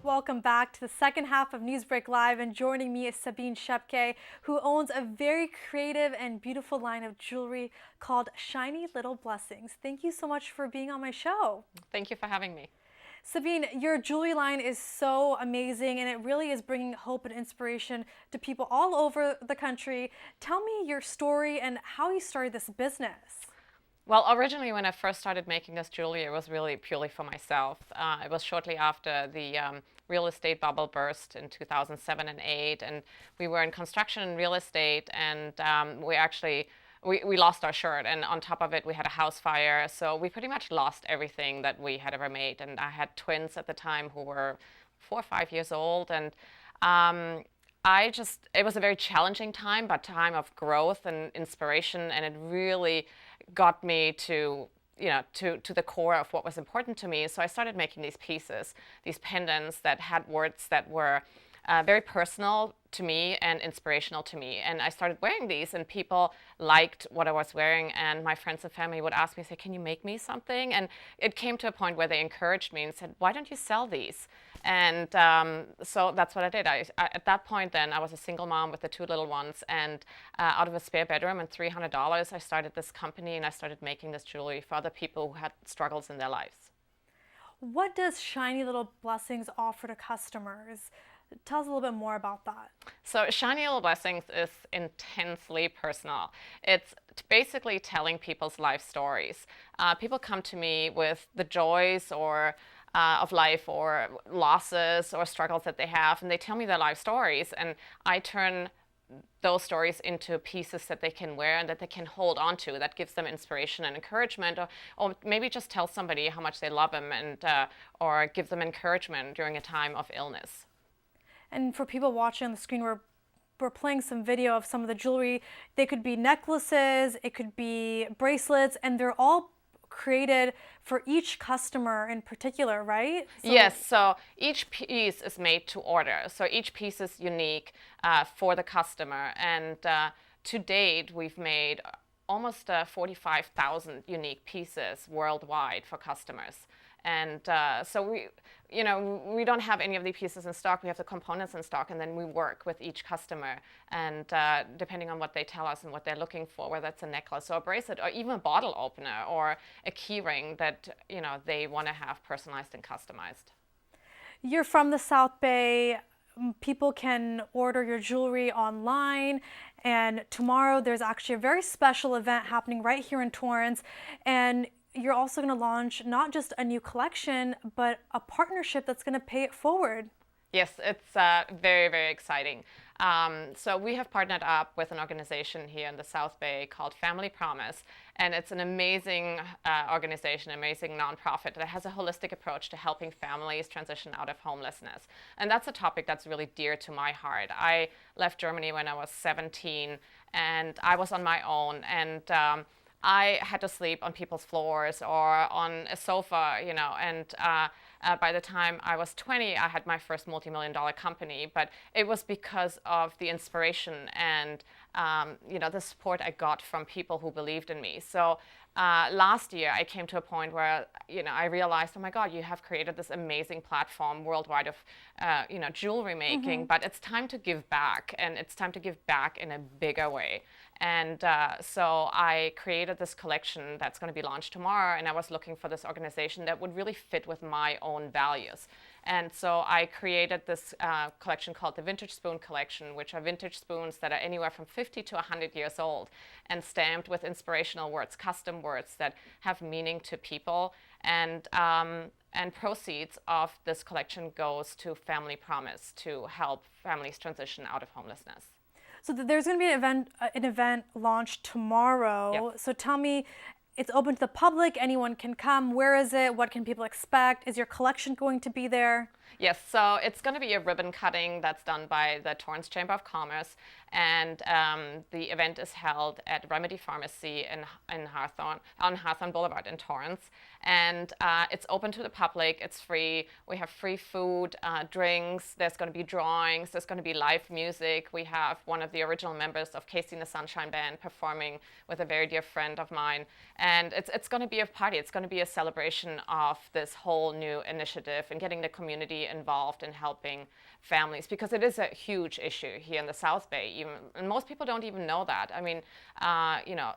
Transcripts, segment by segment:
Welcome back to the second half of NEWSBREAK Live, and joining me is Sabine Schoepke, who owns a very creative and beautiful line of jewelry called Shiny Little Blessings. Thank you so much for being on my show. Thank you for having me. Sabine, your jewelry line is so amazing, and it really is bringing hope and inspiration to people all over the country. Tell me your story and how you started this business. Well, originally when I first started making this jewelry, it was really purely for myself. It was shortly after the real estate bubble burst in 2007 and 8, and we were in construction and real estate, and we lost our shirt, and on top of it we had a house fire, so we pretty much lost everything that we had ever made. And I had twins at the time who were 4 or 5 years old, and it was a very challenging time, but time of growth and inspiration, and it really got me to the core of what was important to me. So I started making these pieces, these pendants that had words that were very personal to me and inspirational to me. And I started wearing these, and people liked what I was wearing, and my friends and family would ask me, say, can you make me something? And it came to a point where they encouraged me and said, why don't you sell these? And so that's what I did. At that point then, I was a single mom with the 2 little ones, and out of a spare bedroom and $300, I started this company, and I started making this jewelry for other people who had struggles in their lives. What does Shiny Little Blessings offer to customers? Tell us a little bit more about that. So Shiny Little Blessings is intensely personal. It's basically telling people's life stories. People come to me with the joys of life, or losses or struggles that they have, and they tell me their life stories, and I turn those stories into pieces that they can wear and that they can hold on to, that gives them inspiration and encouragement, or maybe just tell somebody how much they love them, and or give them encouragement during a time of illness. And for people watching on the screen, we're playing some video of some of the jewelry. They could be necklaces, it could be bracelets, and they're all created for each customer in particular, right? Yes, so each piece is made to order. So each piece is unique for the customer. And to date, we've made almost 45,000 unique pieces worldwide for customers. And so we don't have any of the pieces in stock. We have the components in stock, and then we work with each customer. And depending on what they tell us and what they're looking for, whether it's a necklace or a bracelet or even a bottle opener or a key ring that they want to have personalized and customized. You're from the South Bay. People can order your jewelry online, and tomorrow there's actually a very special event happening right here in Torrance, and you're also going to launch not just a new collection, but a partnership that's going to pay it forward. Yes, it's very, very exciting. So we have partnered up with an organization here in the South Bay called Family Promise, and it's an amazing organization, amazing nonprofit that has a holistic approach to helping families transition out of homelessness. And that's a topic that's really dear to my heart. I left Germany when I was 17, and I was on my own, and I had to sleep on people's floors or on a sofa, and by the time I was 20, I had my first multi-million-dollar company, but it was because of the inspiration and the support I got from people who believed in me. So last year, I came to a point where I realized, oh my God, you have created this amazing platform worldwide of jewelry making, but it's time to give back, and it's time to give back in a bigger way. And so I created this collection that's going to be launched tomorrow, and I was looking for this organization that would really fit with my own values. And so I created this collection called the Vintage Spoon Collection, which are vintage spoons that are anywhere from 50 to 100 years old and stamped with inspirational words, custom words that have meaning to people. And proceeds of this collection goes to Family Promise to help families transition out of homelessness. So there's going to be an event launched tomorrow. Yep. So tell me, it's open to the public, anyone can come. Where is it? What can people expect? Is your collection going to be there? Yes, so it's going to be a ribbon cutting that's done by the Torrance Chamber of Commerce, and the event is held at Remedy Pharmacy on Hawthorne Boulevard in Torrance. And it's open to the public, it's free. We have free food, drinks, there's going to be drawings, there's going to be live music. We have one of the original members of Casey and the Sunshine Band performing with a very dear friend of mine. And it's going to be a party, it's going to be a celebration of this whole new initiative and getting the community community involved in helping families, because it is a huge issue here in the South Bay, even, and most people don't even know that. I mean,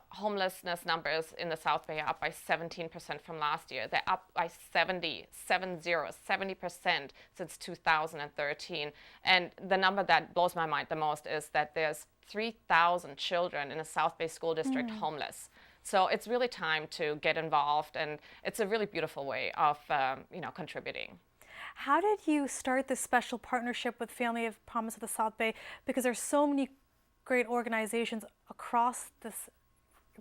homelessness numbers in the South Bay are up by 17% from last year. They're up by 70% since 2013. And the number that blows my mind the most is that there's 3,000 children in a South Bay school district homeless. So it's really time to get involved, and it's a really beautiful way of contributing. How did you start this special partnership with Family of Promise of the South Bay? Because there's so many great organizations across this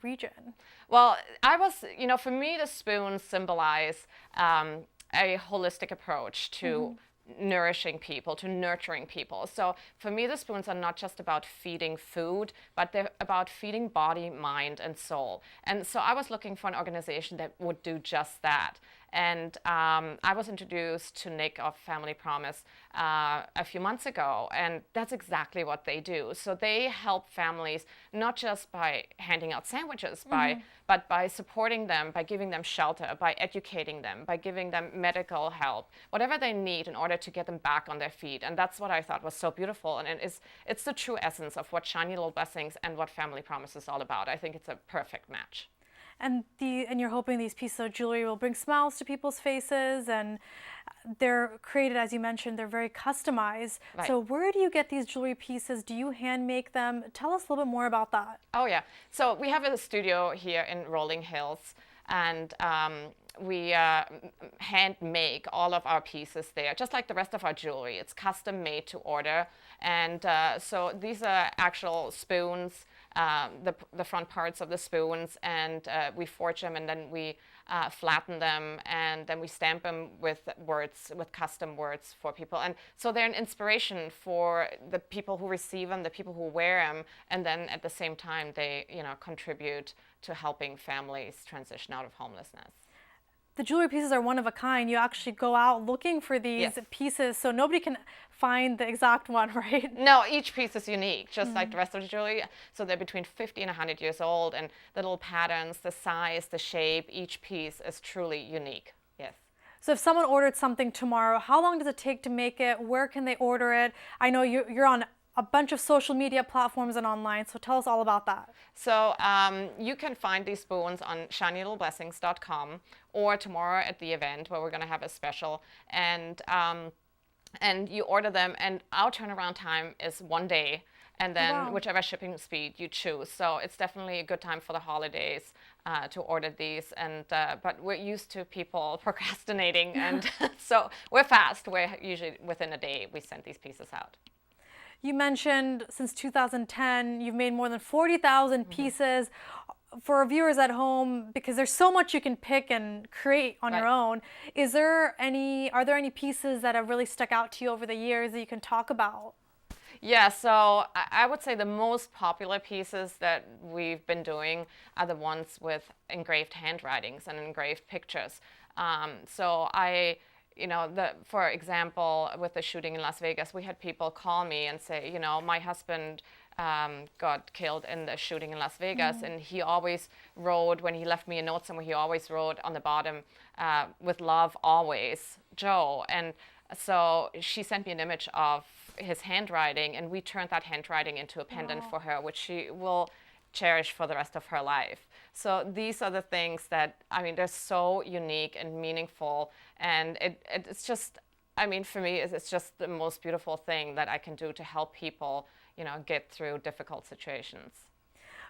region. Well, for me, the spoons symbolize a holistic approach to nourishing people, to nurturing people. So for me, the spoons are not just about feeding food, but they're about feeding body, mind, and soul. And so I was looking for an organization that would do just that. And I was introduced to Nick of Family Promise a few months ago, and that's exactly what they do. So they help families not just by handing out sandwiches, but by supporting them, by giving them shelter, by educating them, by giving them medical help, whatever they need in order to get them back on their feet. And that's what I thought was so beautiful. And it's the true essence of what Shiny Little Blessings and what Family Promise is all about. I think it's a perfect match. And you're hoping these pieces of jewelry will bring smiles to people's faces, and they're created, as you mentioned, they're very customized. Right. So where do you get these jewelry pieces? Do you hand make them? Tell us a little bit more about that. Oh yeah, so we have a studio here in Rolling Hills, and we hand make all of our pieces there, just like the rest of our jewelry. It's custom made to order, and so these are actual spoons, the front parts of the spoons, and we forge them, and then we flatten them, and then we stamp them with words, with custom words for people. And so they're an inspiration for the people who receive them, the people who wear them, and then at the same time they contribute to helping families transition out of homelessness. The jewelry pieces are one of a kind. You actually go out looking for these pieces, so nobody can find the exact one, right? No, each piece is unique, just like the rest of the jewelry. So they're between 50 and 100 years old, and the little patterns, the size, the shape, each piece is truly unique. Yes. So if someone ordered something tomorrow, how long does it take to make it? Where can they order it? I know you're on a bunch of social media platforms and online, so tell us all about that. So you can find these spoons on shinylittlblessings.com, or tomorrow at the event where we're going to have a special, and you order them, and our turnaround time is 1 day, and then whichever shipping speed you choose. So it's definitely a good time for the holidays to order these, and but we're used to people procrastinating, and so we're fast. We're usually within a day we send these pieces out. You mentioned since 2010, you've made more than 40,000 pieces. For our viewers at home, because there's so much you can pick and create on your own, are there any pieces that have really stuck out to you over the years that you can talk about? Yeah, so I would say the most popular pieces that we've been doing are the ones with engraved handwritings and engraved pictures. For example, with the shooting in Las Vegas, we had people call me and say, my husband got killed in the shooting in Las Vegas, and he always wrote, when he left me a note somewhere, he always wrote on the bottom, with love always, Joe. And so she sent me an image of his handwriting, and we turned that handwriting into a pendant for her, which she will cherish for the rest of her life. So these are the things that, they're so unique and meaningful, and it's just, for me, it's just the most beautiful thing that I can do to help people, get through difficult situations.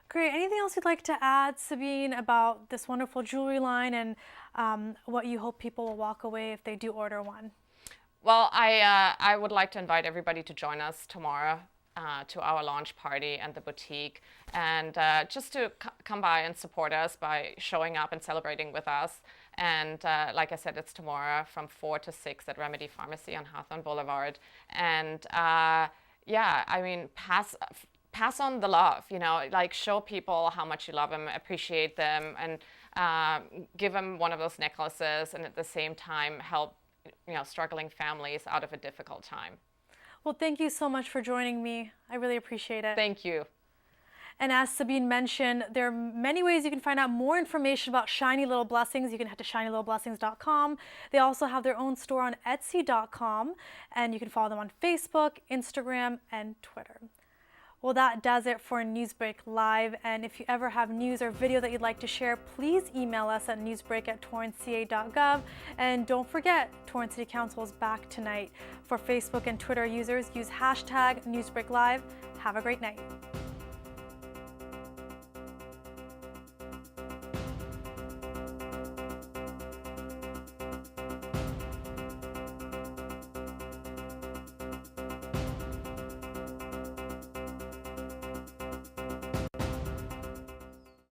Great. Anything else you'd like to add, Sabine, about this wonderful jewelry line and what you hope people will walk away if they do order one? Well, I would like to invite everybody to join us tomorrow to our launch party and the boutique, and just to come by and support us by showing up and celebrating with us. And like I said, it's tomorrow from 4 to 6 at Remedy Pharmacy on Hawthorne Boulevard. And pass on the love, show people how much you love them, appreciate them, and give them one of those necklaces, and at the same time help struggling families out of a difficult time. Well, thank you so much for joining me. I really appreciate it. Thank you. And as Sabine mentioned, there are many ways you can find out more information about Shiny Little Blessings. You can head to shinylittlblessings.com. They also have their own store on Etsy.com, and you can follow them on Facebook, Instagram, and Twitter. Well, that does it for NewsBreak Live, and if you ever have news or video that you'd like to share, please email us at newsbreak@torranceca.gov. And don't forget, Torrance City Council is back tonight. For Facebook and Twitter users, use hashtag NewsBreakLive. Have a great night.